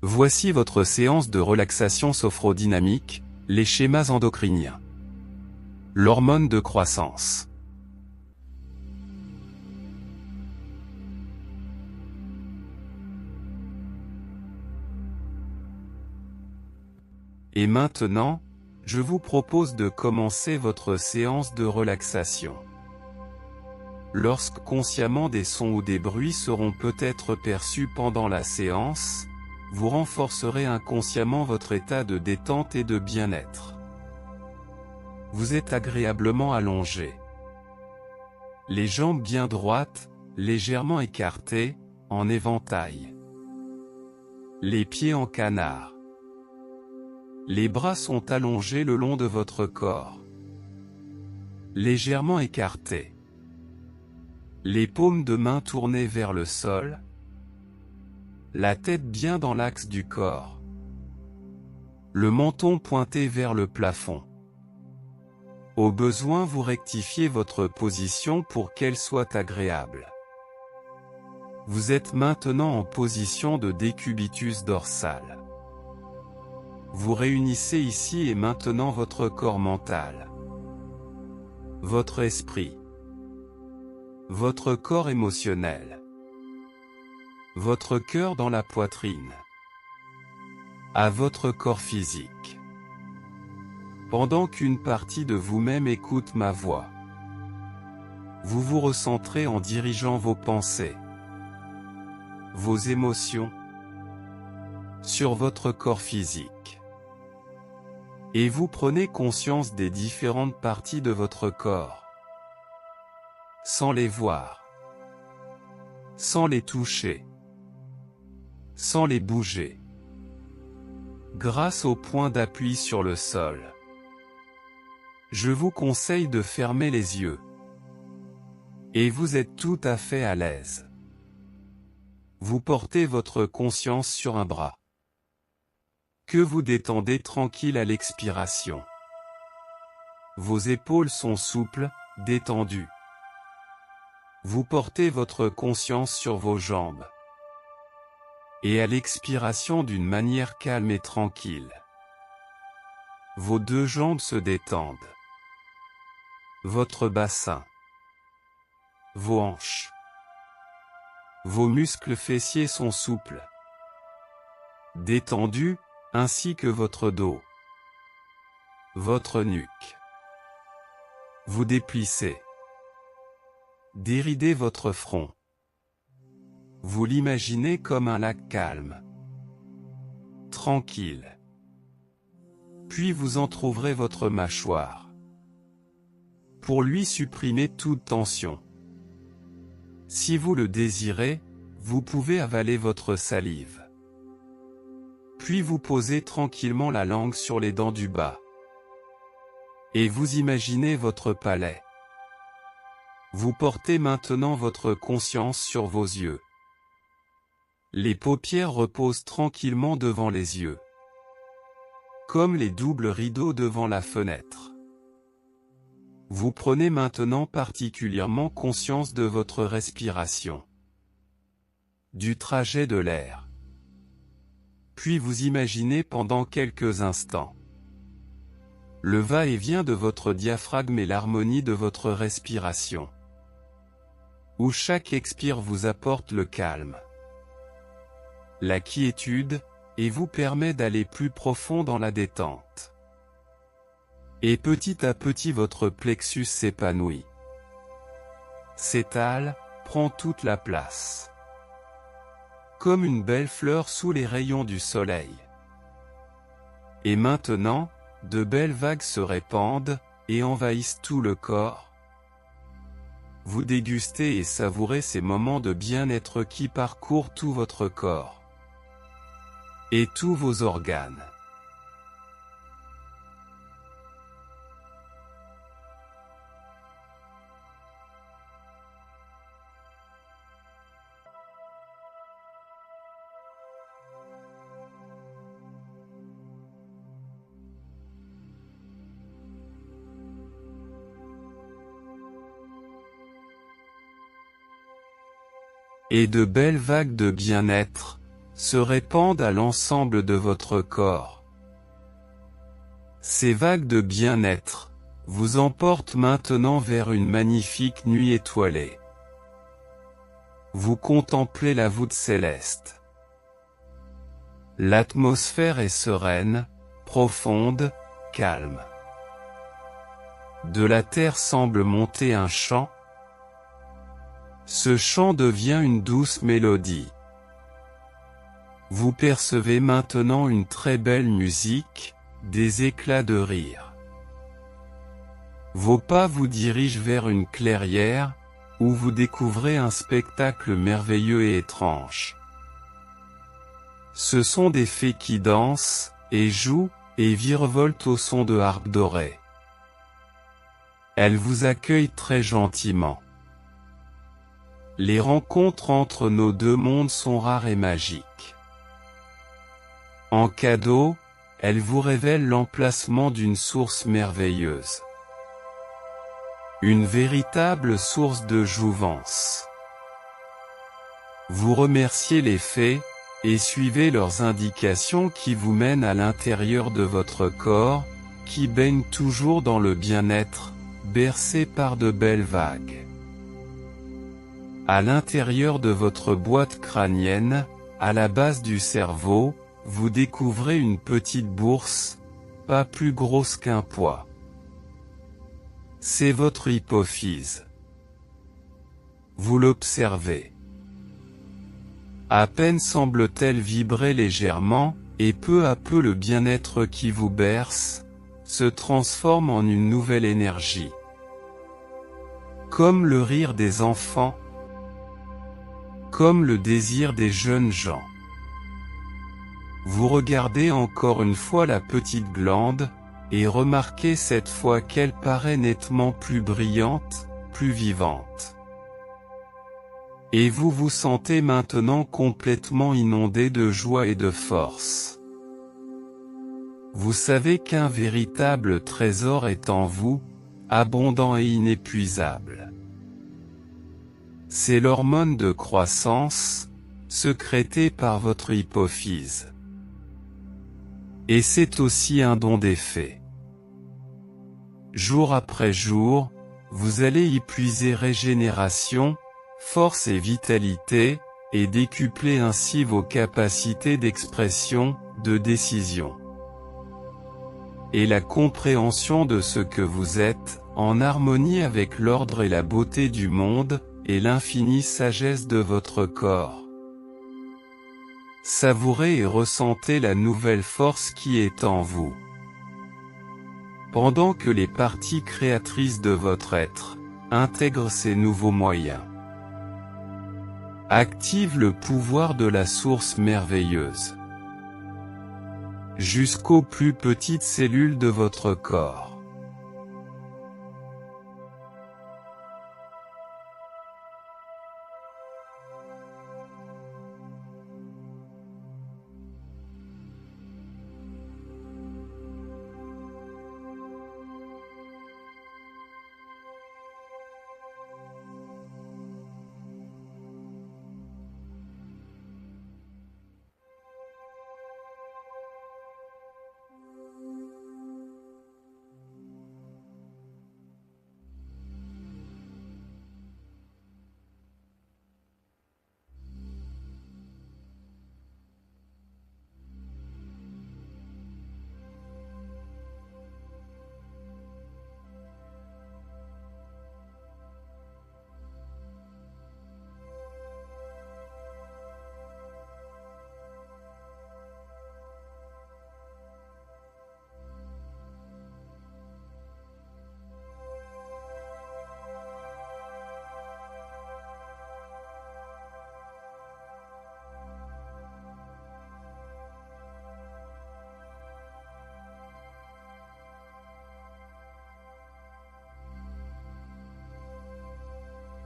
Voici votre séance de relaxation sophodynamique, les schémas endocriniens. L'hormone de croissance. Et maintenant, je vous propose de commencer votre séance de relaxation. Lorsque consciemment des sons ou des bruits seront peut-être perçus pendant la séance, vous renforcerez inconsciemment votre état de détente et de bien-être. Vous êtes agréablement allongé. Les jambes bien droites, légèrement écartées, en éventail. Les pieds en canard. Les bras sont allongés le long de votre corps. Légèrement écartés. Les paumes de main tournées vers le sol. La tête bien dans l'axe du corps. Le menton pointé vers le plafond. Au besoin, vous rectifiez votre position pour qu'elle soit agréable. Vous êtes maintenant en position de décubitus dorsal. Vous réunissez ici et maintenant votre corps mental, votre esprit, votre corps émotionnel, votre cœur dans la poitrine, à votre corps physique. Pendant qu'une partie de vous-même écoute ma voix, vous vous recentrez en dirigeant vos pensées, vos émotions, sur votre corps physique. Et vous prenez conscience des différentes parties de votre corps, sans les voir, sans les toucher, sans les bouger, grâce au point d'appui sur le sol. Je vous conseille de fermer les yeux. Et vous êtes tout à fait à l'aise. Vous portez votre conscience sur un bras, que vous détendez tranquille à l'expiration. Vos épaules sont souples, détendues. Vous portez votre conscience sur vos jambes. Et à l'expiration d'une manière calme et tranquille. Vos deux jambes se détendent. Votre bassin. Vos hanches. Vos muscles fessiers sont souples, détendus, ainsi que votre dos. Votre nuque. Vous déplissez. Déridez votre front. Vous l'imaginez comme un lac calme, tranquille. Puis vous entr'ouvrez votre mâchoire, pour lui supprimer toute tension. Si vous le désirez, vous pouvez avaler votre salive. Puis vous posez tranquillement la langue sur les dents du bas. Et vous imaginez votre palais. Vous portez maintenant votre conscience sur vos yeux. Les paupières reposent tranquillement devant les yeux, comme les doubles rideaux devant la fenêtre. Vous prenez maintenant particulièrement conscience de votre respiration, du trajet de l'air. Puis vous imaginez pendant quelques instants le va-et-vient de votre diaphragme et l'harmonie de votre respiration, où chaque expire vous apporte le calme, la quiétude, et vous permet d'aller plus profond dans la détente. Et petit à petit votre plexus s'épanouit, s'étale, prend toute la place, comme une belle fleur sous les rayons du soleil. Et maintenant, de belles vagues se répandent, et envahissent tout le corps. Vous dégustez et savourez ces moments de bien-être qui parcourent tout votre corps, et tous vos organes. Et de belles vagues de bien-être se répandent à l'ensemble de votre corps. Ces vagues de bien-être vous emportent maintenant vers une magnifique nuit étoilée. Vous contemplez la voûte céleste. L'atmosphère est sereine, profonde, calme. De la terre semble monter un chant. Ce chant devient une douce mélodie. Vous percevez maintenant une très belle musique, des éclats de rire. Vos pas vous dirigent vers une clairière, où vous découvrez un spectacle merveilleux et étrange. Ce sont des fées qui dansent, et jouent, et virevoltent au son de harpes dorées. Elles vous accueillent très gentiment. Les rencontres entre nos deux mondes sont rares et magiques. En cadeau, elles vous révèlent l'emplacement d'une source merveilleuse. Une véritable source de jouvence. Vous remerciez les fées, et suivez leurs indications qui vous mènent à l'intérieur de votre corps, qui baigne toujours dans le bien-être, bercé par de belles vagues. À l'intérieur de votre boîte crânienne, à la base du cerveau, vous découvrez une petite bourse, pas plus grosse qu'un pois. C'est votre hypophyse. Vous l'observez. À peine semble-t-elle vibrer légèrement, et peu à peu le bien-être qui vous berce, se transforme en une nouvelle énergie. Comme le rire des enfants, comme le désir des jeunes gens. Vous regardez encore une fois la petite glande, et remarquez cette fois qu'elle paraît nettement plus brillante, plus vivante. Et vous vous sentez maintenant complètement inondé de joie et de force. Vous savez qu'un véritable trésor est en vous, abondant et inépuisable. C'est l'hormone de croissance, sécrétée par votre hypophyse. Et c'est aussi un don des fées. Jour après jour, vous allez y puiser régénération, force et vitalité, et décupler ainsi vos capacités d'expression, de décision. Et la compréhension de ce que vous êtes, en harmonie avec l'ordre et la beauté du monde, et l'infinie sagesse de votre corps. Savourez et ressentez la nouvelle force qui est en vous. Pendant que les parties créatrices de votre être intègrent ces nouveaux moyens. Active le pouvoir de la source merveilleuse. Jusqu'aux plus petites cellules de votre corps.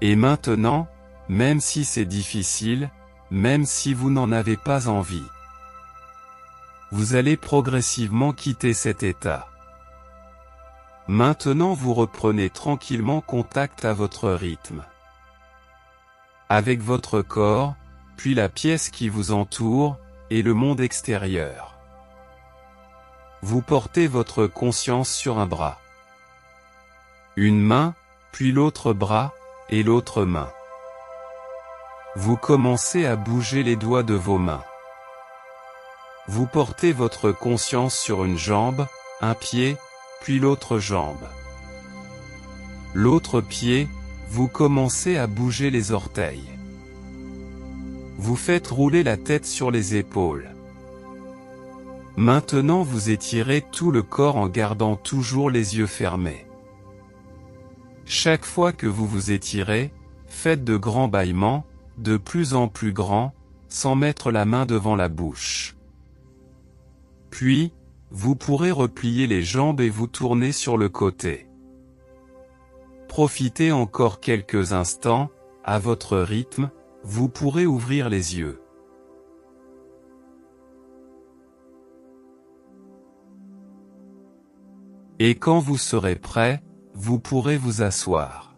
Et maintenant, même si c'est difficile, même si vous n'en avez pas envie, vous allez progressivement quitter cet état. Maintenant vous reprenez tranquillement contact à votre rythme. Avec votre corps, puis la pièce qui vous entoure, et le monde extérieur. Vous portez votre conscience sur un bras, une main, puis l'autre bras, et l'autre main. Vous commencez à bouger les doigts de vos mains. Vous portez votre conscience sur une jambe, un pied, puis l'autre jambe. L'autre pied, vous commencez à bouger les orteils. Vous faites rouler la tête sur les épaules. Maintenant vous étirez tout le corps en gardant toujours les yeux fermés. Chaque fois que vous vous étirez, faites de grands bâillements, de plus en plus grands, sans mettre la main devant la bouche. Puis, vous pourrez replier les jambes et vous tourner sur le côté. Profitez encore quelques instants, à votre rythme, vous pourrez ouvrir les yeux. Et quand vous serez prêt, vous pourrez vous asseoir.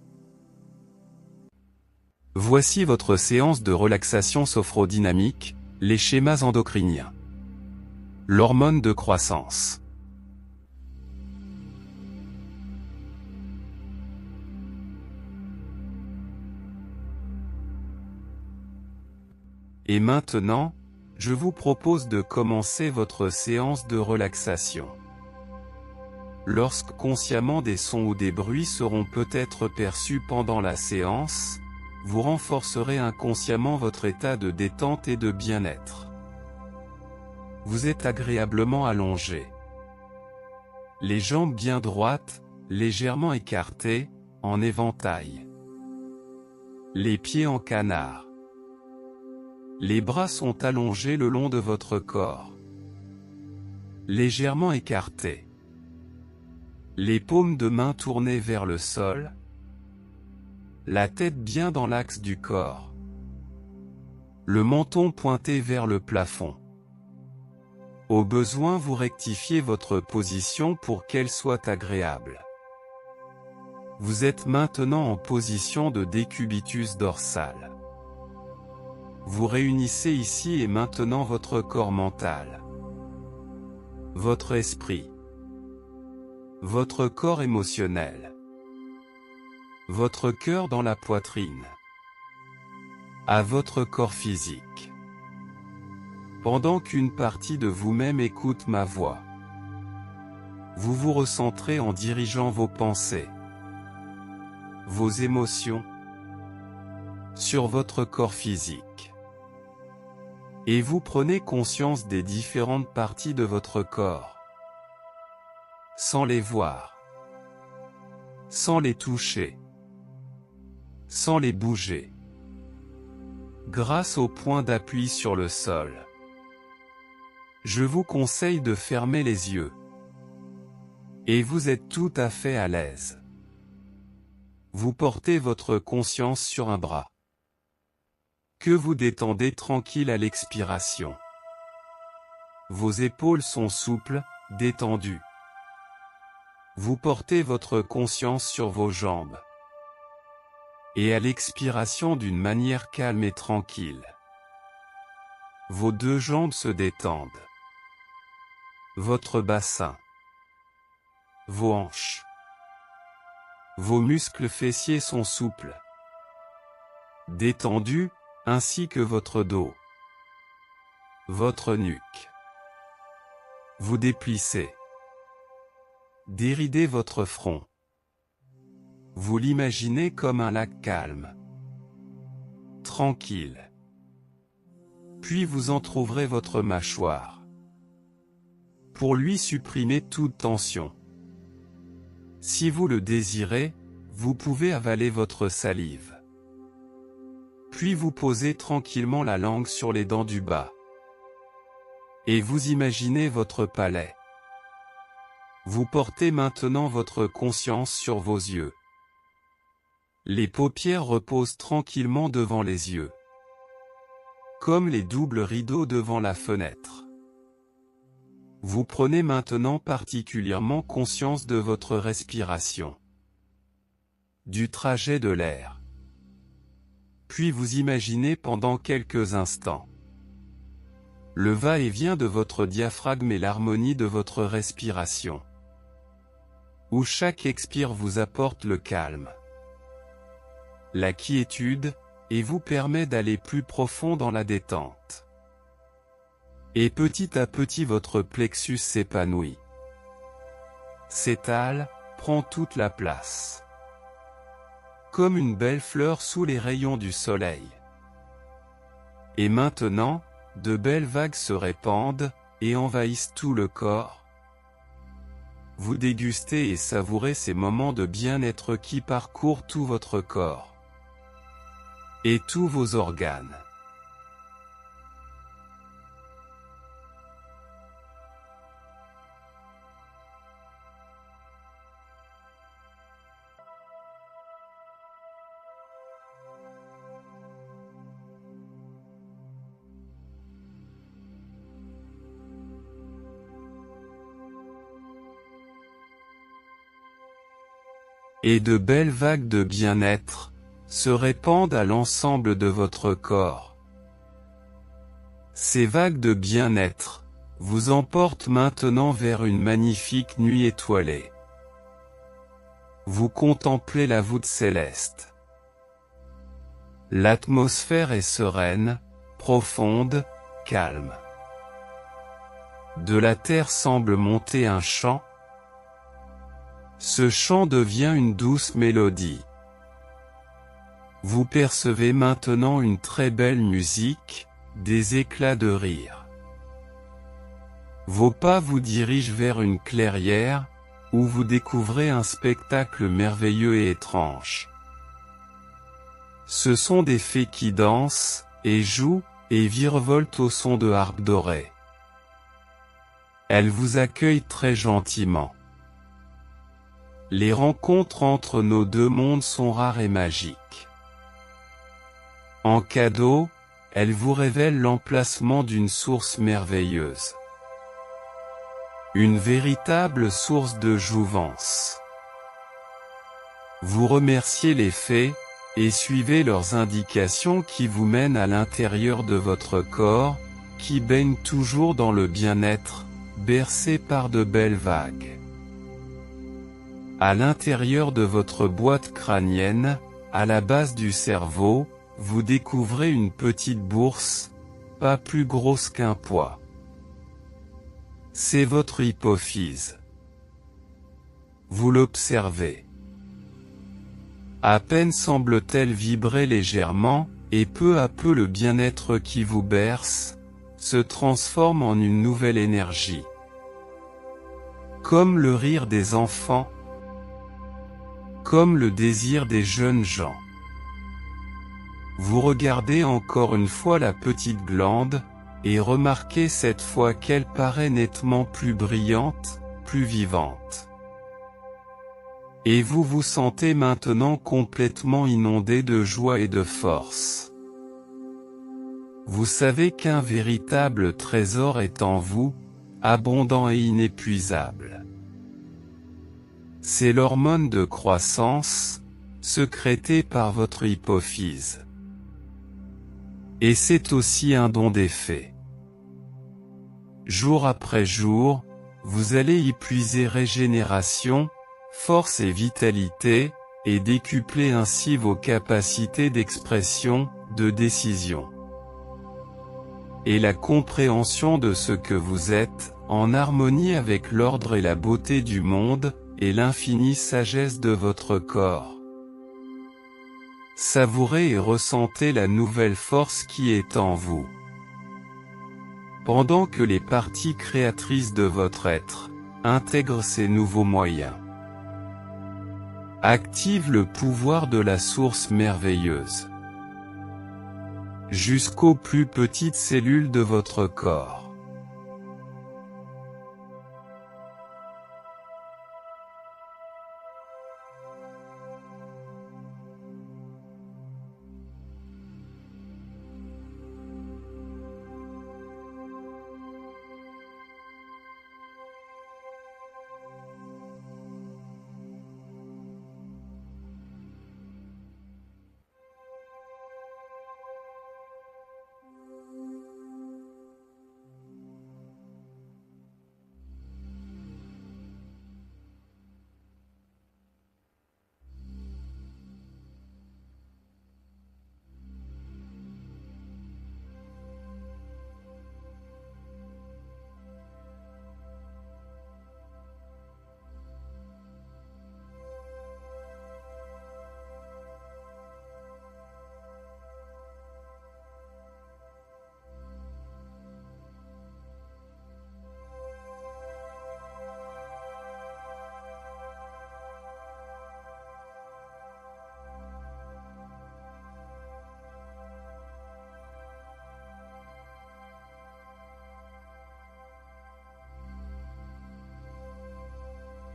Voici votre séance de relaxation sophodynamique, les schémas endocriniens. L'hormone de croissance. Et maintenant, je vous propose de commencer votre séance de relaxation. Lorsque consciemment des sons ou des bruits seront peut-être perçus pendant la séance, vous renforcerez inconsciemment votre état de détente et de bien-être. Vous êtes agréablement allongé. Les jambes bien droites, légèrement écartées, en éventail. Les pieds en canard. Les bras sont allongés le long de votre corps. Légèrement écartés. Les paumes de main tournées vers le sol. La tête bien dans l'axe du corps. Le menton pointé vers le plafond. Au besoin, vous rectifiez votre position pour qu'elle soit agréable. Vous êtes maintenant en position de décubitus dorsal. Vous réunissez ici et maintenant votre corps mental, votre esprit, votre corps émotionnel, votre cœur dans la poitrine, à votre corps physique. Pendant qu'une partie de vous-même écoute ma voix, vous vous recentrez en dirigeant vos pensées, vos émotions, sur votre corps physique. Et vous prenez conscience des différentes parties de votre corps, sans les voir, sans les toucher, sans les bouger, grâce au point d'appui sur le sol. Je vous conseille de fermer les yeux. Et vous êtes tout à fait à l'aise. Vous portez votre conscience sur un bras, que vous détendez tranquille à l'expiration. Vos épaules sont souples, détendues. Vous portez votre conscience sur vos jambes. Et à l'expiration d'une manière calme et tranquille. Vos deux jambes se détendent. Votre bassin. Vos hanches. Vos muscles fessiers sont souples, détendus, ainsi que votre dos. Votre nuque. Vous déplissez. Déridez votre front. Vous l'imaginez comme un lac calme, tranquille. Puis vous entrouvrez votre mâchoire, pour lui supprimer toute tension. Si vous le désirez, vous pouvez avaler votre salive. Puis vous posez tranquillement la langue sur les dents du bas. Et vous imaginez votre palais. Vous portez maintenant votre conscience sur vos yeux. Les paupières reposent tranquillement devant les yeux, comme les doubles rideaux devant la fenêtre. Vous prenez maintenant particulièrement conscience de votre respiration, du trajet de l'air. Puis vous imaginez pendant quelques instants le va-et-vient de votre diaphragme et l'harmonie de votre respiration, où chaque expire vous apporte le calme, la quiétude, et vous permet d'aller plus profond dans la détente. Et petit à petit votre plexus s'épanouit, s'étale, prend toute la place, comme une belle fleur sous les rayons du soleil. Et maintenant, de belles vagues se répandent, et envahissent tout le corps. Vous dégustez et savourez ces moments de bien-être qui parcourent tout votre corps et tous vos organes. Et de belles vagues de bien-être se répandent à l'ensemble de votre corps. Ces vagues de bien-être vous emportent maintenant vers une magnifique nuit étoilée. Vous contemplez la voûte céleste. L'atmosphère est sereine, profonde, calme. De la terre semble monter un chant. Ce chant devient une douce mélodie. Vous percevez maintenant une très belle musique, des éclats de rire. Vos pas vous dirigent vers une clairière, où vous découvrez un spectacle merveilleux et étrange. Ce sont des fées qui dansent, et jouent, et virevoltent au son de harpes dorées. Elles vous accueillent très gentiment. Les rencontres entre nos deux mondes sont rares et magiques. En cadeau, elles vous révèlent l'emplacement d'une source merveilleuse. Une véritable source de jouvence. Vous remerciez les fées, et suivez leurs indications qui vous mènent à l'intérieur de votre corps, qui baigne toujours dans le bien-être, bercé par de belles vagues. À l'intérieur de votre boîte crânienne, à la base du cerveau, vous découvrez une petite bourse, pas plus grosse qu'un pois. C'est votre hypophyse. Vous l'observez. À peine semble-t-elle vibrer légèrement, et peu à peu le bien-être qui vous berce, se transforme en une nouvelle énergie. Comme le rire des enfants, comme le désir des jeunes gens. Vous regardez encore une fois la petite glande, et remarquez cette fois qu'elle paraît nettement plus brillante, plus vivante. Et vous vous sentez maintenant complètement inondé de joie et de force. Vous savez qu'un véritable trésor est en vous, abondant et inépuisable. C'est l'hormone de croissance, sécrétée par votre hypophyse. Et c'est aussi un don des fées. Jour après jour, vous allez y puiser régénération, force et vitalité, et décupler ainsi vos capacités d'expression, de décision. Et la compréhension de ce que vous êtes, en harmonie avec l'ordre et la beauté du monde, et l'infinie sagesse de votre corps. Savourez et ressentez la nouvelle force qui est en vous. Pendant que les parties créatrices de votre être intègrent ces nouveaux moyens. Active le pouvoir de la source merveilleuse. Jusqu'aux plus petites cellules de votre corps.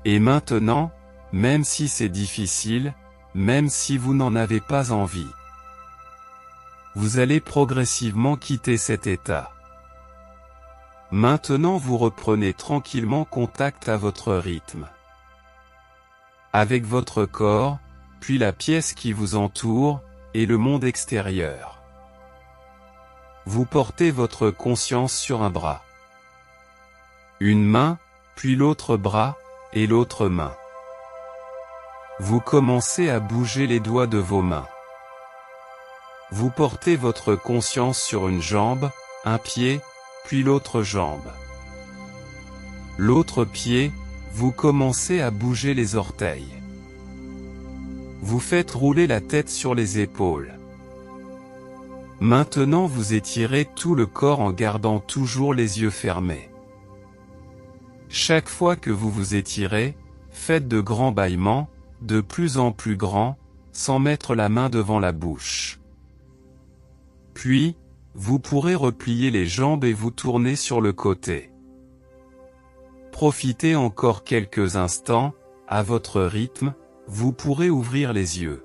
Et maintenant, même si c'est difficile, même si vous n'en avez pas envie, vous allez progressivement quitter cet état. Maintenant vous reprenez tranquillement contact à votre rythme, avec votre corps, puis la pièce qui vous entoure, et le monde extérieur. Vous portez votre conscience sur un bras, une main, puis l'autre bras, et l'autre main. Vous commencez à bouger les doigts de vos mains. Vous portez votre conscience sur une jambe, un pied, puis l'autre jambe. L'autre pied, vous commencez à bouger les orteils. Vous faites rouler la tête sur les épaules. Maintenant vous étirez tout le corps en gardant toujours les yeux fermés. Chaque fois que vous vous étirez, faites de grands bâillements, de plus en plus grands, sans mettre la main devant la bouche. Puis, vous pourrez replier les jambes et vous tourner sur le côté. Profitez encore quelques instants, à votre rythme, vous pourrez ouvrir les yeux.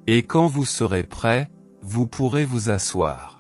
Et quand vous serez prêt, vous pourrez vous asseoir.